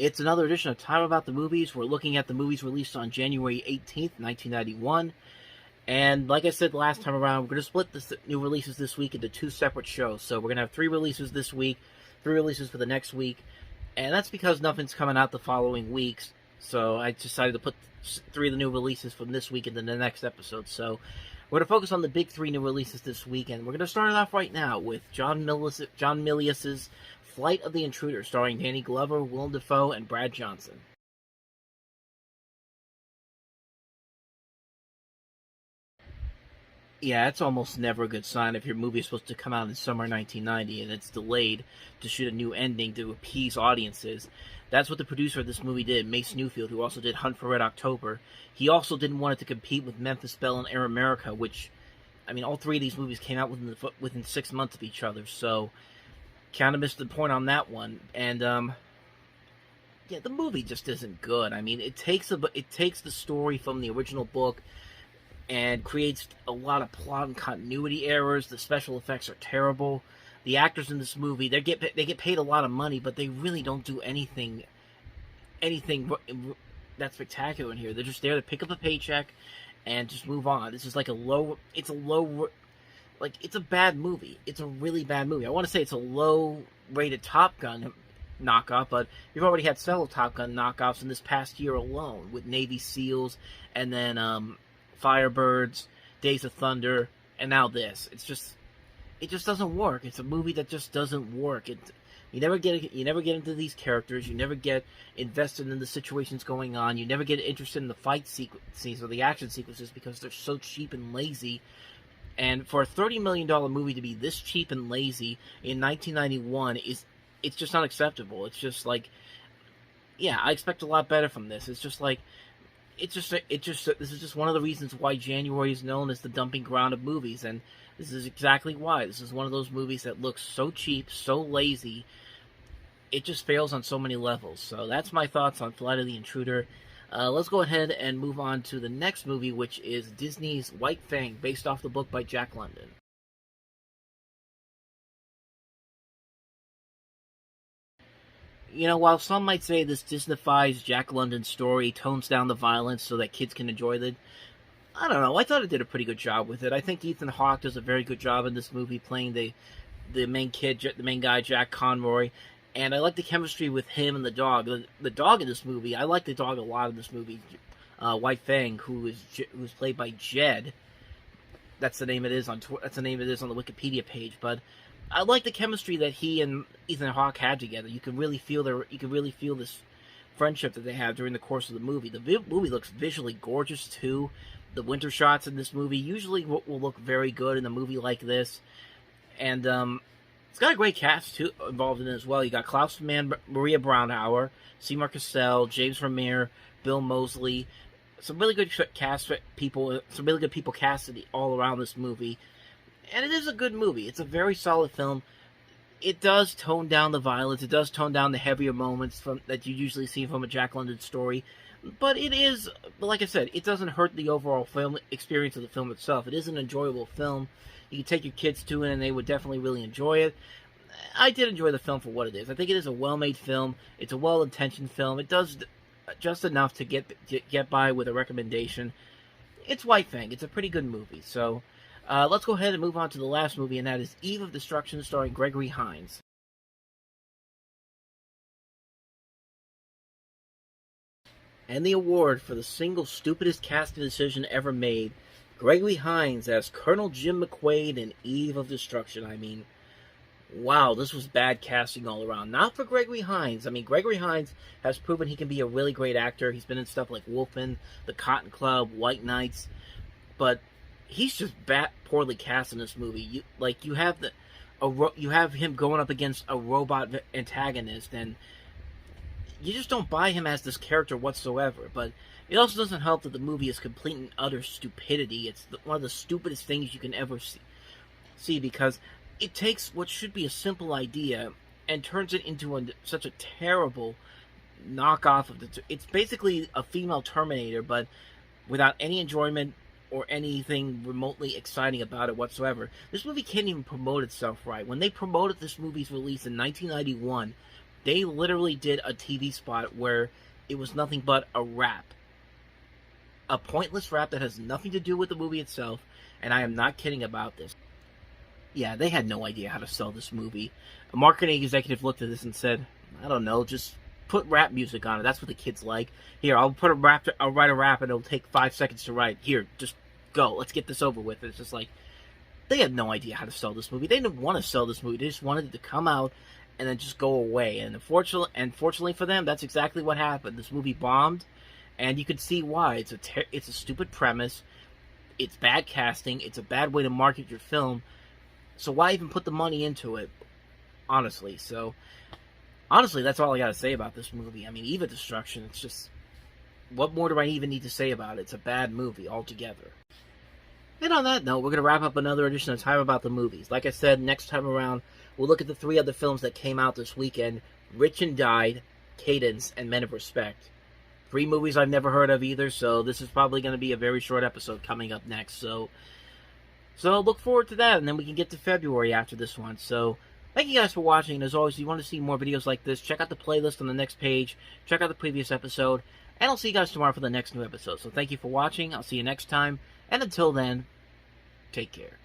It's another edition of Time About the Movies. We're looking at the movies released on January 18th, 1991. And like I said last time around, we're going to split the new releases this week into two separate shows. So we're going to have 3 releases this week, 3 releases for the next week. And that's because nothing's coming out the following weeks. So I decided to put 3 of the new releases from this week into the next episode. So we're going to focus on the big 3 new releases this week. And we're going to start it off right now with John Milius's Flight of the Intruder, starring Danny Glover, Willem Dafoe, and Brad Johnson. Yeah, it's almost never a good sign if your movie is supposed to come out in summer 1990 and it's delayed to shoot a new ending to appease audiences. That's what the producer of this movie did, Mace Newfield, who also did Hunt for Red October. He also didn't want it to compete with Memphis Belle and Air America, which, I mean, all 3 of these movies came out within 6 months of each other, so kind of missed the point on that one. And yeah, the movie just isn't good. I mean, it takes the story from the original book and creates a lot of plot and continuity errors. The special effects are terrible. The actors in this movie, they get paid a lot of money, but they really don't do anything that's spectacular in here. They're just there to pick up a paycheck and just move on. This is like it's a bad movie. It's a really bad movie. I want to say it's a low-rated Top Gun knockoff, but you've already had several Top Gun knockoffs in this past year alone, with Navy SEALs, and then Firebirds, Days of Thunder, and now this. It just doesn't work. It's a movie that just doesn't work. You never get into these characters. You never get invested in the situations going on. You never get interested in the fight sequences or the action sequences because they're so cheap and lazy. And for a $30 million movie to be this cheap and lazy in 1991 it's just unacceptable. It's just like, yeah, I expect a lot better from this. It's just like, this is just one of the reasons why January is known as the dumping ground of movies, and this is exactly why. This is one of those movies that looks so cheap, so lazy, it just fails on so many levels. So that's my thoughts on Flight of the Intruder. Let's go ahead and move on to the next movie, which is Disney's White Fang, based off the book by Jack London. You know, while some might say this Disneyfies Jack London's story, tones down the violence so that kids can enjoy it, I don't know. I thought it did a pretty good job with it. I think Ethan Hawke does a very good job in this movie playing the main guy, Jack Conroy. And I like the chemistry with him and the dog. The dog in this movie, I like the dog a lot in this movie. White Fang, who's played by Jed. That's the name it is on the Wikipedia page. But I like the chemistry that he and Ethan Hawke had together. You can really feel this friendship that they have during the course of the movie. The movie looks visually gorgeous too. The winter shots in this movie usually will look very good in a movie like this, and it's got a great cast too involved in it as well. You got Klaus Mann, Maria Braunauer, Seymour Cassell, James Vermeer, Bill Moseley. Some really good people casted all around this movie. And it is a good movie. It's a very solid film. It does tone down the violence. It does tone down the heavier moments that you usually see from a Jack London story. But it is, like I said, it doesn't hurt the overall film experience of the film itself. It is an enjoyable film. You can take your kids to it and they would definitely really enjoy it. I did enjoy the film for what it is. I think it is a well-made film. It's a well-intentioned film. It does just enough to get by with a recommendation. It's White Fang. It's a pretty good movie. So let's go ahead and move on to the last movie, and that is Eve of Destruction, starring Gregory Hines. And the award for the single stupidest casting decision ever made, Gregory Hines as Colonel Jim McQuaid in Eve of Destruction. I mean, wow, this was bad casting all around. Not for Gregory Hines. I mean, Gregory Hines has proven he can be a really great actor. He's been in stuff like Wolfman, The Cotton Club, White Knights, but he's just poorly cast in this movie. You have him going up against a robot antagonist, and you just don't buy him as this character whatsoever. But it also doesn't help that the movie is complete and utter stupidity. It's one of the stupidest things you can ever see because it takes what should be a simple idea and turns it into such a terrible knockoff of it's basically a female Terminator, but without any enjoyment or anything remotely exciting about it whatsoever. This movie can't even promote itself right. When they promoted this movie's release in 1991, They literally did a TV spot where it was nothing but a rap. A pointless rap that has nothing to do with the movie itself, and I am not kidding about this. Yeah, they had no idea how to sell this movie. A marketing executive looked at this and said, I don't know, just put rap music on it. That's what the kids like. Here, I'll write a rap and it'll take 5 seconds to write. Here, just go. Let's get this over with. It's just like, they had no idea how to sell this movie. They didn't want to sell this movie. They just wanted it to come out and then just go away. And unfortunately for them, that's exactly what happened. This movie bombed, and you could see why. It's a stupid premise. It's bad casting. It's a bad way to market your film. So why even put the money into it? Honestly, that's all I gotta say about this movie. I mean, Eva Destruction, it's just, what more do I even need to say about it? It's a bad movie altogether. And on that note, we're going to wrap up another edition of Time About the Movies. Like I said, next time around, we'll look at the 3 other films that came out this weekend: Rich and Died, Cadence, and Men of Respect. 3 movies I've never heard of either, so this is probably going to be a very short episode coming up next. So look forward to that, and then we can get to February after this one. So thank you guys for watching, and as always, if you want to see more videos like this, check out the playlist on the next page, check out the previous episode, and I'll see you guys tomorrow for the next new episode. So thank you for watching, I'll see you next time, and until then, take care.